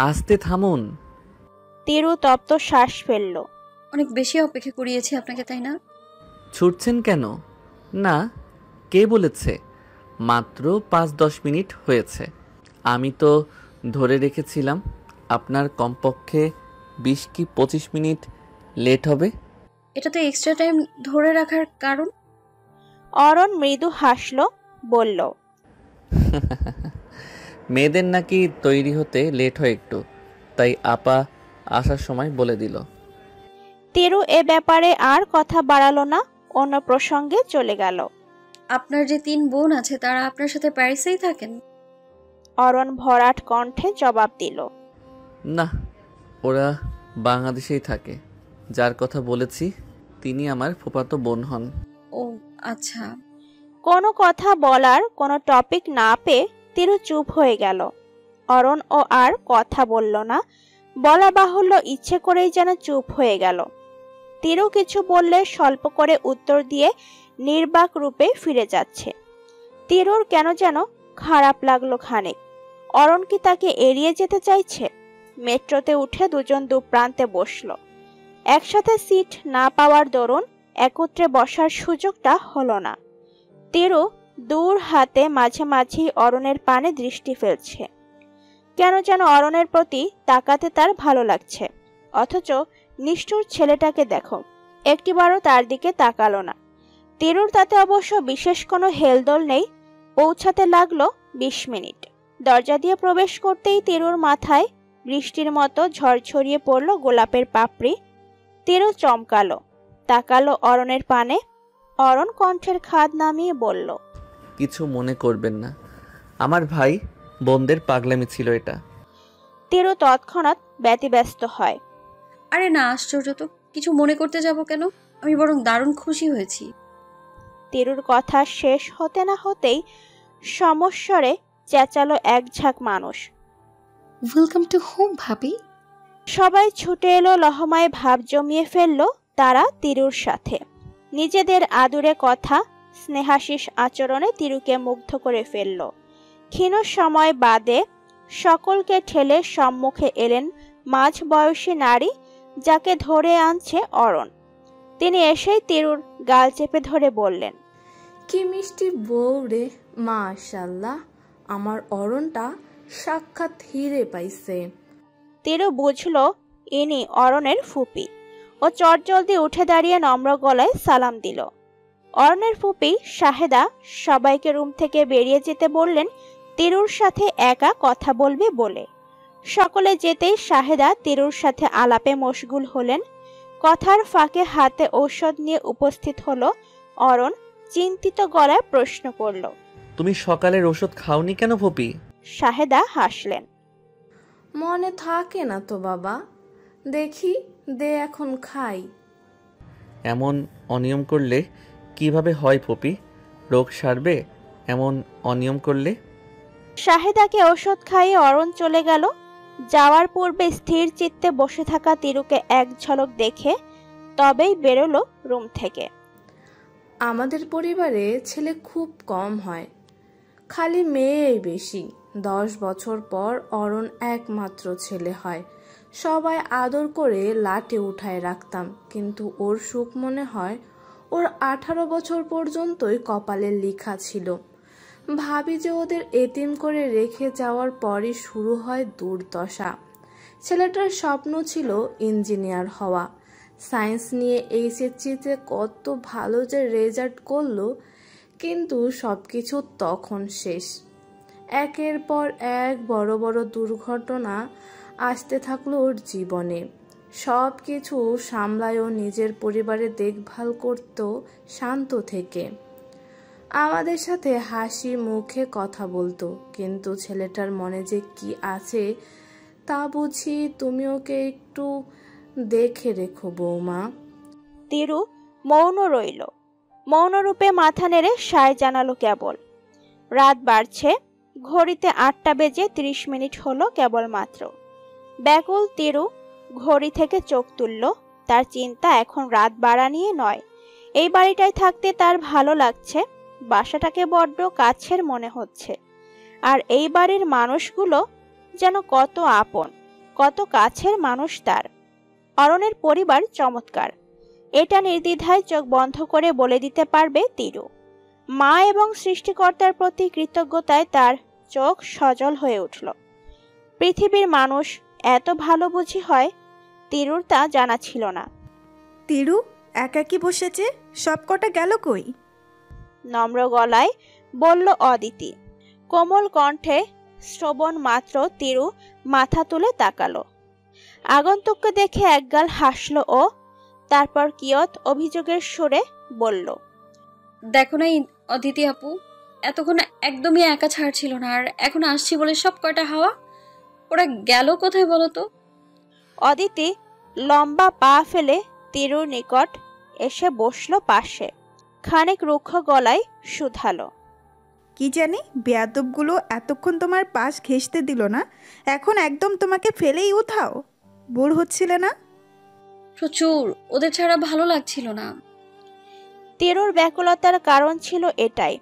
আস্তে থামুন। তিরু তপ্ত শ্বাস ফেলল। অনেক বেশি অপেক্ষা করিয়েছি আপনাকে, তাই না? ছুটছেন কেন? না, কে বলেছে? মাত্র ৫-১০ মিনিট হয়েছে। আমি তো ধরে রেখেছিলাম আপনার কমপক্ষে ২০ কি ২৫ মিনিট লেট হবে। এটা তো এক্সট্রা টাইম ধরে রাখার কারণ। অরণ মৃদু হাসল, বলল, মেয়েদের নাকি তৈরি হতে লেট হয় একটু, তাই আপা আসার সময় বলে দিল। তিরু এ ব্যাপারে আর কথা বাড়ালো না, অন্য প্রসঙ্গে চলে গেল। আপনার যে ৩ বোন আছে তারা আপনার সাথে প্যারিসেই থাকেন? অরণ ভরাট কণ্ঠে জবাব দিল, না, ওরা বাংলাদেশেই থাকে। যার কথা বলেছি তিনি আমার ফুফাতো বোন হন। ও আচ্ছা। কোনো কথা বলার কোনো টপিক না পেয়ে তিরু চুপ হয়ে গেল। অরণ ও আর কথা বলল না, বলা বাহুল্য ইচ্ছে করেই যেন চুপ হয়ে গেল। তিরু কিছু বললে স্বল্প করে উত্তর দিয়ে নির্বাক রূপে ফিরে যাচ্ছে। তিরুর কেন যেন খারাপ লাগলো খানিক। অরণ কি তাকে এড়িয়ে যেতে চাইছে? মেট্রোতে উঠে দুজন দুপ্রান্তে বসলো। একসাথে সিট না পাওয়ার দরুন একত্রে বসার সুযোগটা হলো না। তিরু দূর হাতে মাঝে মাঝেই অরণের পানে দৃষ্টি ফেলছে। কেন যেন অরণের প্রতি তাকাতে তার ভালো লাগছে। অথচ নিষ্ঠুর ছেলেটাকে দেখো, একটিবারও তার দিকে তাকালো না। তিরুর তাতে অবশ্য বিশেষ কোনো হেলদোল নেই। পৌঁছাতে লাগলো ২০ মিনিট। দরজা দিয়ে প্রবেশ করতেই তিরুর মাথায় বৃষ্টির মতো ঝরঝরিয়ে পড়ল গোলাপের পাপড়ি। তিরু চমকালো, তাকালো অরণের পানে। অরণ কণ্ঠের খাদ নামিয়ে বলল, কিছু মনে করবেন না, আমার ভাই বোনদের পাগলামি ছিল এটা। তিরু তৎক্ষণাৎ ব্যতিব্যস্ত হয়। আরে না, আশ্চর্য তো, কিছু মনে করতে যাব কেন? আমি বরং দারুণ খুশি হয়েছি। তিরুর কথা শেষ হতে না হতেই সমস্বরে চেঁচালো এক ঝাঁক মানুষ। ওয়েলকাম টু হোম ভাবি। সবাই ছুটে এলো, লহমায় ভাব জমিয়ে ফেললো তারা তিরুর সাথে। নিজেদের আদুরে কথা, স্নেহাশিস আচরণে তিরুকে মুগ্ধ করে ফেলল। ক্ষীণ সময় বাদে সকলকে ঠেলে সম্মুখে এলেন মাঝ বয়সী নারী, যাকে ধরে আনছে অরণ। তিনি এসেই তিরুর গাল চেপে ধরে বললেন, কি মিষ্টি বউ রে, মাশাআল্লাহ, আমার অরণটা সাক্ষাৎ হিরে পাইছে। তিরু বুঝল ইনি অরণের ফুপি। ও চটজলদি উঠে দাঁড়িয়ে নম্র গলায় সালাম দিল। অরণের ফুপি শাহেদা সবাইকে রুম থেকে বেরিয়ে যেতে বললেন তিরুর সাথে একা কথা বলবে বলে। সকলে যেতেই শাহেদা তিরুর সাথে আলাপে মশগুল হলেন। কথার ফাঁকে হাতে ঔষধ নিয়ে উপস্থিত হলো অরণ। চিন্তিত গলায় প্রশ্ন করল, তুমি সকালের ওষুধ খাওনি কেন ফুপি? শাহেদা হাসলেন, মনে থাকে না তো বাবা, দেখি দে এখন খাই। এমন অনিয়ম করলে কিভাবে হয় ফুপি? রোগ সারবে এমন অনিয়ম করলে? শাহেদাকে ওষুধ খাইয়ে অরণ চলে গেল। যাওয়ার পূর্বে স্থির চিত্তে বসে থাকা তিরুকে এক ঝলক দেখে তবেই বেরোলো রুম থেকে। আমাদের পরিবারে ছেলে খুব কম হয়, খালি মেয়েই বেশি। 10 বছর পর অরণ একমাত্র ছেলে হয়। সবাই আদর করে লাটে উঠায় রাখতাম, কিন্তু ওর সুখ মনে হয় ওর 18 বছর পর্যন্তই কপালে লেখা ছিল। ভাবি যে ওদের এতিম করে রেখে যাওয়ার পরই শুরু হয় দুর্দশা। ছেলেটার স্বপ্ন ছিল ইঞ্জিনিয়ার হওয়া। সায়েন্স নিয়ে এইচএসসিতে কত ভালো যে রেজাল্ট করলো, কিন্তু সবকিছু তখন শেষ। একের পর এক বড় বড় দুর্ঘটনা আসতে থাকলো ওর জীবনে। সব কিছু সামলায়ও নিজের পরিবারের দেখভাল করত শান্ত থেকে। আমাদের সাথে হাসি মুখে কথা বলতো, কিন্তু ছেলেটার মনে যে কি আছে তা বুঝি তুমি ওকে একটু দেখে রেখো বৌমা। তিরু মৌন রইল। মৌনরূপে মাথা নেড়ে সায় জানালো কেবল। রাত বাড়ছে, ঘড়িতে 8টা বেজে 30 মিনিট হলো কেবলমাত্র। ব্যাকুল তিরু ঘড়ি থেকে চোখ তুলল। তার চিন্তা এখন রাত বাড়া নিয়ে নয়, এই বাড়িটায় থাকতে তার ভালো লাগছে। বাসাটাকে বড্ড কাছের মনে হচ্ছে। আর এই বাড়ির মানুষগুলো যেন কত আপন। কত কাছের মানুষ তার। অরণের পরিবার চমৎকার, এটা নির্দ্বিধায় চোখ বন্ধ করে বলে দিতে পারবে তিরু। মা এবং সৃষ্টিকর্তার প্রতি কৃতজ্ঞতায় তার চোখ সজল হয়ে উঠল। পৃথিবীর মানুষ এত ভালো বুঝি হয়, তিরুর তা জানা ছিল না। তিরু একাকি বসেছে, সবকটা গেল কই? নম্র গলায় বলল অদিতি। কোমল কণ্ঠে শ্রবণ মাত্র তিরু মাথা তুলে তাকালো। আগন্তুককে দেখে একগাল হাসল ও, তারপর কিয়ৎ অভিযোগের সুরে বলল, দেখো না অদিতি আপু, এতক্ষণ একদমই একা ছাড়ছিল না, আর এখন আসছি বলে সব কয়টা হাওয়া। ওরা গেল কোথায় বলো তো? অদিতি লম্বা পা ফেলে তিরুর নিকট এসে বসল পাশে। খানিক রুক্ষ গলায় শুধালো, কি জানি বেয়াদবগুলো এতক্ষণ তোমার পাশ ঘেঁষতে দিল না, এখন একদম তোমাকে ফেলেই উঠাও। বোর হচ্ছিলে না? প্রচুর, ওদের ছাড়া ভালো লাগছিল না। তিরুর ব্যাকুলতার কারণ ছিল এটাই,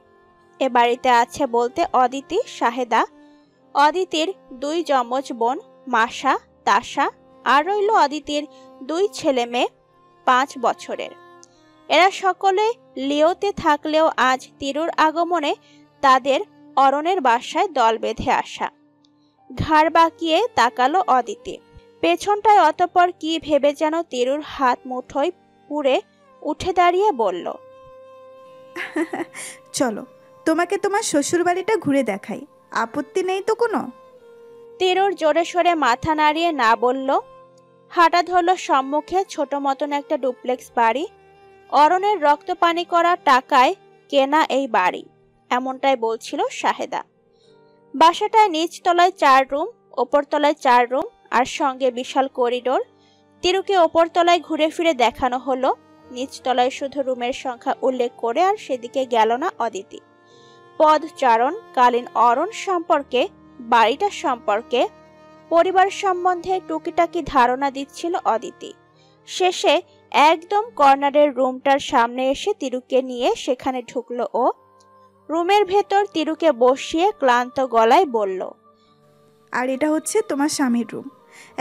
এ বাড়িতে আছে বলতে অদিতি, শাহেদা, অদিতির 2 যমজ বোন মাসা, তাসা, আর রইল অদিতির 2 ছেলে মেয়ে 5 বছরের। এরা সকলে লিওতে থাকলেও আজ তিরুর আগমনে তাদের অরণের বাসায় দল বেঁধে আসা। ঘাড় বাঁকিয়ে তাকালো অদিতি। পেছনটায় অতঃপর কি ভেবে যেন তিরুর হাত মুঠোয় পুরে উঠে দাঁড়িয়ে বলল, চলো তোমাকে তোমার শ্বশুর বাড়িটা ঘুরে দেখাই, আপত্তি নেই তো কোনো? তিরুর জোরে সোরে মাথা নাড়িয়ে না বলল। হাঁটা ধরল সম্মুখে ছোট মতন একটা ডুপ্লেক্স বাড়ি। অরণের রক্তপানি করা টাকায় কেনা এই বাড়ি, এমনটাই বলছিল শাহেদা। বাসাটায় নিচতলায় 4 রুম, ওপরতলায় 4 রুম, আর সঙ্গে বিশাল করিডোর। তিরুকে ওপরতলায় ঘুরে ফিরে দেখানো হলো, নিচতলায় শুধু রুমের সংখ্যা উল্লেখ করে আর সেদিকে গেল না অদিতি। পদচারণ কালীন অরণ সম্পর্কে, বাড়িটার সম্পর্কে, পরিবার সম্বন্ধে টুকিটাকি ধারণা দিচ্ছিল অদিতি। শেষে একদম কর্নারের রুমটার সামনে এসে তিরুকে নিয়ে সেখানে ঢুকলো ও। রুমের ভেতর তিরুকে বসিয়ে ক্লান্ত গলায় বলল, আর এটা হচ্ছে তোমার স্বামীর রুম,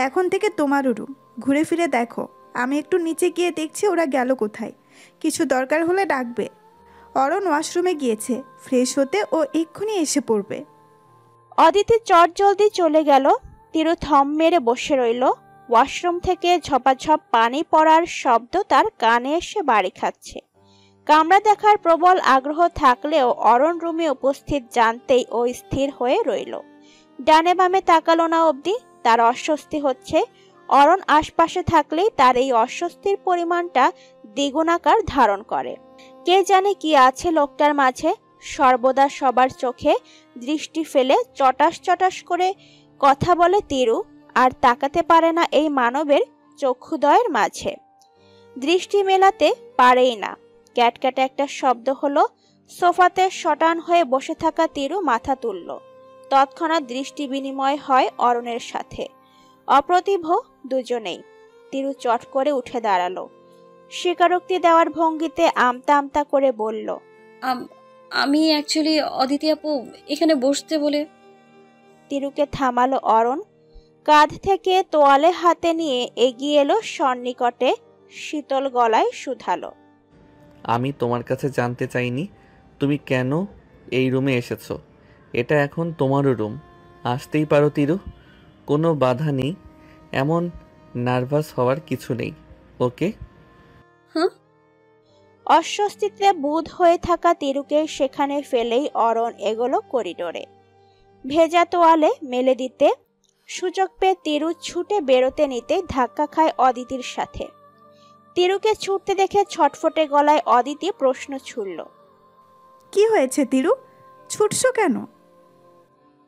এখন থেকে তোমারও রুম, ঘুরে ফিরে দেখো। আমি একটু নিচে গিয়ে দেখছি ওরা গেল কোথায়, কিছু দরকার হলে ডাকবে। অরণ ওয়াশরুমে গিয়েছে, ফ্রেশ হতে ও এক্ষুনি এসে পড়বে। অদিতি চটজলদি চলে গেল। তিরু থম মেরে বসে রইল। ওয়াশরুম থেকে ঝপাঝপ পানি পড়ার শব্দ তার কানে এসে বাড়ি খাচ্ছে। কামরা দেখার প্রবল আগ্রহ থাকলেও অরণ রুমে উপস্থিত জানতেই ও স্থির হয়ে রইল। ডানে বামে তাকালো না অবধি। তার অস্বস্তি হচ্ছে। অরণ আশপাশে থাকলেই তার এই অস্বস্তির পরিমাণটা দ্বিগুণাকার ধারণ করে। কে জানে কি আছে লোকটার মাঝে। সর্বদা সবার চোখে দৃষ্টি ফেলে চটাস চটাস করে কথা বলে তিরু, আর তাকাতে পারে না এই মানবের চক্ষুদয়ের মাঝে। দৃষ্টি মেলাতে পারেই না। ক্যাটক্যাটে একটা শব্দ হলো। সোফাতে শটান হয়ে বসে থাকা তিরু মাথা তুলল। তৎক্ষণাৎ দৃষ্টি বিনিময় হয় অরণের সাথে। অপ্রতিভ দুজনেই। তিরু চট করে উঠে দাঁড়ালো। স্বীকারোক্তি দেওয়ার ভঙ্গিতে আমতা আমতা করে বলল, আমি অ্যাকচুয়ালি অদিতি আপু এখানে বসতে বলে। তিরুকে থামালো অরণ। কাঁধ থেকে তোয়ালে হাতে নিয়ে এগিয়ে এলো সন্নিকটে। শীতল গলায় শুধালো, আমি তোমার কাছে জানতে চাইনি তুমি কেন এই রুমে এসেছো। এটা এখন তোমারও রুম, আসতেই পারো তিরু, কোনো বাধা নেই। এমন নার্ভাস হওয়ার কিছু নেই, ওকে? হ্যাঁ। অস্বস্তিতে বুঁদ হয়ে থাকা তিরুকে সেখানে ফেলেই অরণ এগোলো করিডোরে। ভেজা তোয়ালে মেলে দিতে সুযোগ পেয়ে তিরু ছুটে বেরোতে নিতে ধাক্কা খায় অদিতির সাথে। তিরুকে ছুটতে দেখে ছটফটে গলায় অদিতি প্রশ্ন ছুড়ল, কি হয়েছে তিরু, ছুটছো কেন?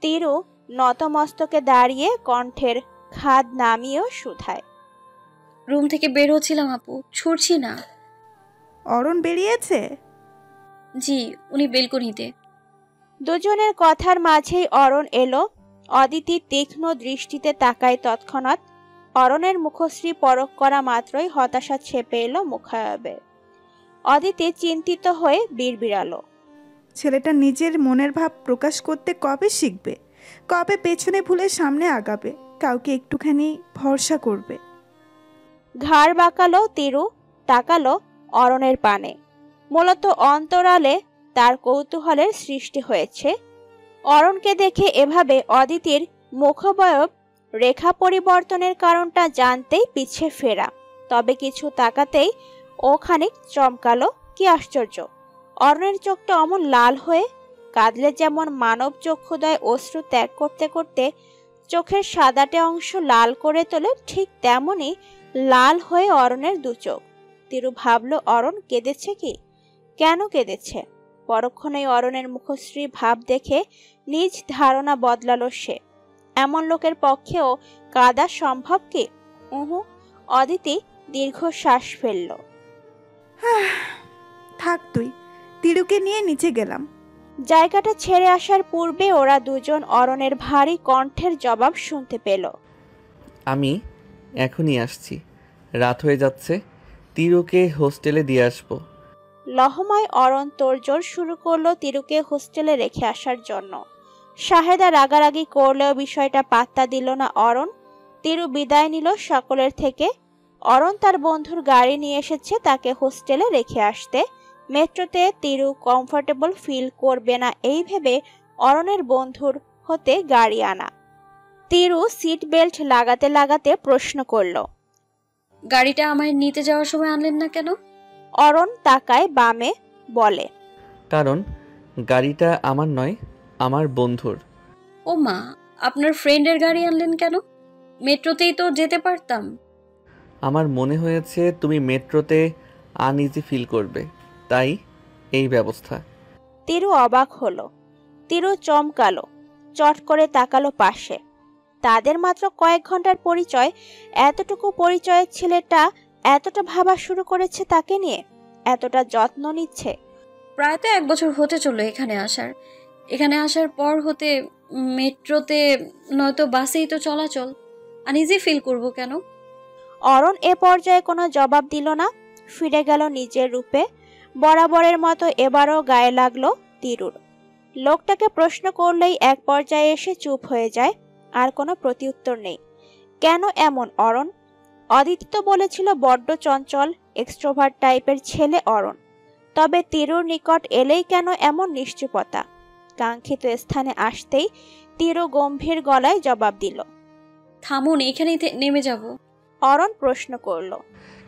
তিরু নতমস্তকে দাঁড়িয়ে কণ্ঠের খাদ নামিয়েও শুধায়, রুম থেকে বের হচ্ছিলাম আপু, ছুটছি না। অরণ বেরিয়েছে? জি, উনি বেলকনিতে। দুজনের কথার মাঝেই অরণ এলো। অদিতি তীক্ষ্ণ দৃষ্টিতে তাকায় তৎক্ষণাৎ। অরণের মুখশ্রী পরখ করা মাত্রই হতাশা ছেপে এলো মুখায়বে। অদিতি চিন্তিত হয়ে বিড়বিড়ালো, ছেলেটা নিজের মনের ভাব প্রকাশ করতে কবে শিখবে, কবে পেছনে ভুলে সামনে আগাবে? কাউকে একটুখানি ভরসা করবে। ঘাড় বাঁকালো তিরু, তাকালো অরণের পানে। মূলত অন্তরালে তার কৌতূহলের সৃষ্টি হয়েছে। অরণকে দেখে এভাবে অদিতির মুখবয়ব রেখা পরিবর্তনের কারণটা জানতেই পিছে ফেরা। তবে কিছু তাকাতেই ও খানিক চমকালো। কি আশ্চর্য, অরণের চোখটা অমন লাল হয়ে, কাঁদলে যেমন মানব চক্ষুদয় অশ্রু ত্যাগ করতে করতে চোখের সাদাটে অংশ লাল করে তোলে, ঠিক তেমনি লাল হয়ে অরণের দু চোখ। তিরু ভাবল অরণ কেঁদেছে কি, কেন কেঁদেছে। পরক্ষণেই অরণের মুখশ্রী ভাব দেখে নিজ ধারণা বদলালো সে। এমন লোকের পক্ষেও কাঁদা সম্ভব কি? উহু। অদিতি দীর্ঘশ্বাস ফেলল। থাক তুই, তিরুকে নিয়ে নিচে গেলাম। জায়গাটা ছেড়ে আসার পূর্বে ওরা দুজন অরণের ভারী কণ্ঠের জবাব শুনতে পেল। আমি এখনই আসছি, রাত হয়ে যাচ্ছে, তিরুকে হোস্টেলে দিয়ে আসবো। লহমায় অরণ তোড়জোড় শুরু করলো তিরুকে হোস্টেলে রেখে আসার জন্য। শাহেদা রাগারাগি করলেও বিষয়টা পাত্তা দিল না অরণ। তিরু বিদায় নিল সকলের থেকে। অরণ তার বন্ধুর গাড়ি নিয়ে এসেছে তাকে হোস্টেলে রেখে আসতে। মেট্রোতে তিরু কমফোর্টেবল ফিল করবে না এই ভেবে অরণের বন্ধুর হতে গাড়ি আনা। তিরু সিট বেল্ট লাগাতে লাগাতে প্রশ্ন করল, গাড়িটা আমায় নিতে যাওয়ার সময় আনলেন না কেন? অরণ তাকায় বামে, বলে, কারণ গাড়িটা আমার নয়, আমার বন্ধুর। ও মা, আপনার ফ্রেন্ডের গাড়ি আনলেন কেন? মেট্রোতেই তো যেতে পারতাম। আমার মনে হয়েছে তুমি মেট্রোতে আনইজি ফিল করবে, তাই এই ব্যবস্থা। তিরু অবাক হলো। তিরু চমকালো, চট করে তাকালো পাশে। তাদের মাত্র কয়েক ঘন্টার পরিচয়, এতটুকু পরিচয়ের ছেলেটা এতটা ভাবা শুরু করেছে তাকে নিয়ে, এতটা যত্ন নিচ্ছে। প্রায় তো 1 বছর হতে চললো এখানে আসার পর হতে মেট্রোতে নয়তো বাসেই তো চলাচল, আনইজি ফিল করব কেন? অরণ এ পর্যায়ে কোনো জবাব দিল না, ফিরে গেল নিজের রূপে। বরাবরের মতো এবারও গায়ে লাগলো তিরুর। লোকটাকে প্রশ্ন করলেই এক পর্যায়ে এসে চুপ হয়ে যায়, আর কোনো প্রতিউত্তর নেই। কেন এমন অরণ? অদিতি তো বলেছিল বড্ড চঞ্চল এক্সট্রোভার্ট টাইপের ছেলে অরণ। তবে তিরুর নিকট এলেই কেন এমন নিশ্চুপতা? কাঙ্ক্ষিত স্থানে আসতেই তিরু গম্ভীর গলায় জবাব দিল, থামুন, এখানেই নেমে যাব। অরণ প্রশ্ন করল,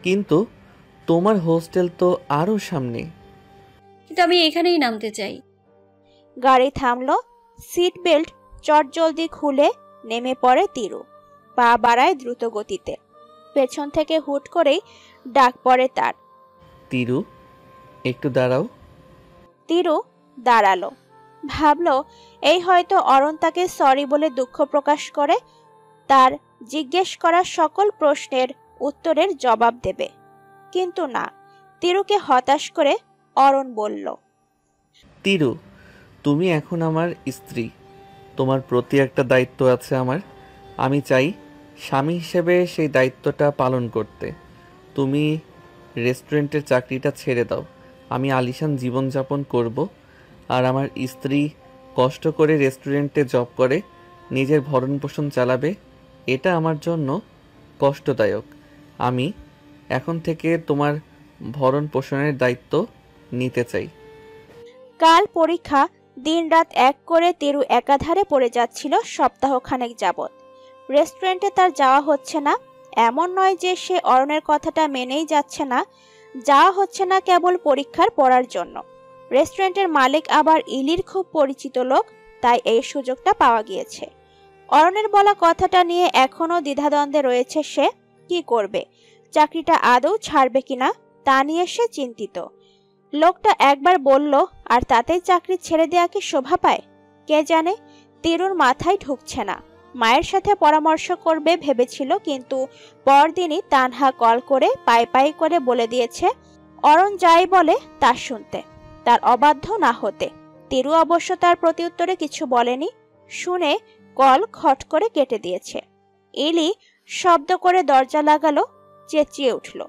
কিন্তু তোমার হোস্টেল তো আরো সামনে। কিন্তু আমি এখানেই নামতে চাই। গাড়ি থামলো। সিট বেল্ট চটজলদি খুলে নেমে পড়ে তিরু। পা বাড়ায় দ্রুত গতিতে। পেছন থেকে হুট করেই ডাক পড়ে তার, তিরু, একটু দাঁড়াও। তিরু দাঁড়ালো। ভাবলো এই হয়তো অরণ তাকে সরি বলে দুঃখ প্রকাশ করে তার জিজ্ঞেস করা সকল প্রশ্নের উত্তরের জবাব দেবে। কিন্তু না, তিরুকে হতাশ করে অরণ বলল, তিরু, তুমি এখন আমার স্ত্রী, তোমার প্রতি একটা দায়িত্ব আছে আমার। আমি চাই স্বামী হিসেবে সেই দায়িত্বটা পালন করতে। তুমি রেস্টুরেন্টের চাকরিটা ছেড়ে দাও। আমি আলিশান জীবনযাপন করব, আর আমার স্ত্রী কষ্ট করে রেস্টুরেন্টে জব করে নিজের ভরণ পোষণ চালাবে। এটা আমার জন্য কষ্টদায়ক। আমি এখন থেকে তোমার ভরণ পোষণের দায়িত্ব নিতে চাই। কাল পরীক্ষা। দিনরাত এক করে তিরু একাধারে পড়ে যাচ্ছিল সপ্তাহখানেক যাবৎ। রেস্টুরেন্টে তার যাওয়া হচ্ছে না। এমন নয় যে সে অরণের কথাটা মেনেই যাচ্ছে না, যাওয়া হচ্ছে না কেবল পরীক্ষার পড়ার জন্য। রেস্টুরেন্টের মালিক আবার ইলির খুব পরিচিত লোক, তাই এই সুযোগটা পাওয়া গিয়েছে। অরণের বলা কথাটা নিয়ে এখনো দ্বিধাদ্বন্দ্বে রয়েছে সে। কি করবে, চাকরিটা আদৌ ছাড়বে কিনা তা নিয়ে সে চিন্তিত। লোকটা একবার বলল আর তাতেই চাকরি ছেড়ে দেয়া কি শোভা পায়? কে জানে। তিরুর মাথায় ঢুকছে না। মায়ের সাথে পরামর্শ করবে ভেবেছিল, কিন্তু পরদিনই তানহা কল করে পাই পাই করে বলে দিয়েছে অরণ যাই বলে তা শুনতে, তার অবাধ্য না হতে। তিরু অবশ্য তার প্রতিউত্তরে কিছু বলেনি, শুনে কল খট করে কেটে দিয়েছে। ইলি শব্দ করে দরজা লাগালো, চেঁচিয়ে উঠল,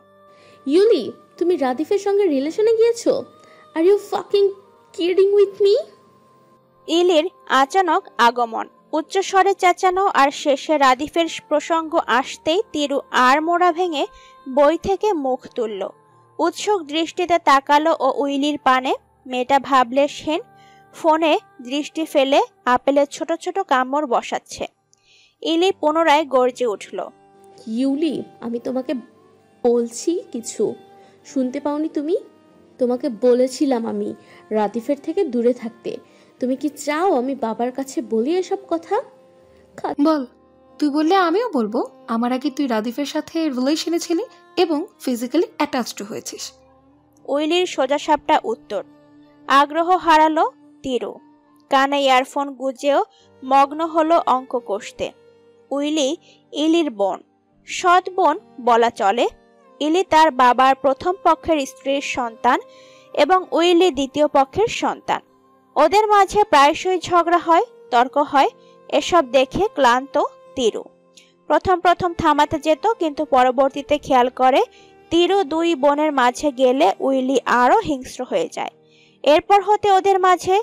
ইউলি, তুমি রাদিফের সঙ্গে রিলেশনে গিয়েছো? Are you fucking kidding with me? ইলির আচানক আগমন উচ্চস্বরে চেঁচানো আর শেষে রাদিফের প্রসঙ্গ আসতেই তিরু আর মোড়া ভেঙে বই থেকে মুখ তুলল। উৎসুক দৃষ্টিতে তাকালো ও উইলির পানে। মেয়েটা ভাবলে সেন ফোনে দৃষ্টি ফেলে আপেলের ছোট ছোট কামড় বসাচ্ছে। ইলি পুনরায় গর্জে উঠল। ইউলি, আমি তোমাকে বলছি কিছু শুনতে পাওনি তুমি? তোমাকে বলেছিলাম আমি রাদিফের থেকে দূরে থাকতে। তুমি কি চাও আমি বাবার কাছে বলি এসব কথা? বল, তুই বললে আমিও বলবো আমার আগে তুই রাদিফের সাথে রিলেশনে ছিলি এবং ফিজিক্যালি অ্যাটাচড হয়েছিস। উইলির সোজাসাপটা উত্তর। আগ্রহ হারালো তিরু। কানে ইয়ারফোন গুজেও মগ্ন হলো অঙ্ক কষতে। উইলি ইলির বোন, সৎ বোন বলা চলে। ইলি তার বাবার প্রথম পক্ষের স্ত্রীর সন্তান এবং উইলি দ্বিতীয় পক্ষের সন্তান। ওদের মাঝে প্রায়শই ঝগড়া হয়, তর্ক হয়। এসব দেখে ক্লান্ত তিরু প্রথম প্রথম থামাতে যেত, কিন্তু পরবর্তীতে খেয়াল করে তিরু দুই বোনের মাঝে গেলে উইলি আরো হিংস্র হয়ে যায়। এরপর হতে ওদের মাঝে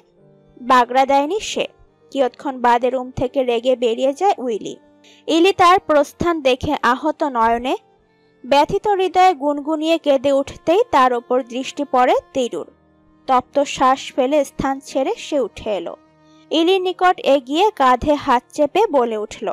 বাগড়া দেয়নি সে। কিয়ৎক্ষণ বাদে রুম থেকে রেগে বেরিয়ে যায় উইলি। ইলি তার প্রস্থান দেখে আহত নয়নে ব্যথিত হৃদয়ে গুনগুনিয়ে কেঁদে উঠতেই তার ওপর দৃষ্টি পড়ে তিরুর। তপ্ত শ্বাস ফেলে স্থান ছেড়ে সে উঠে এলো। ইলির নিকট এগিয়ে কাঁধে হাত চেপে বলে উঠল,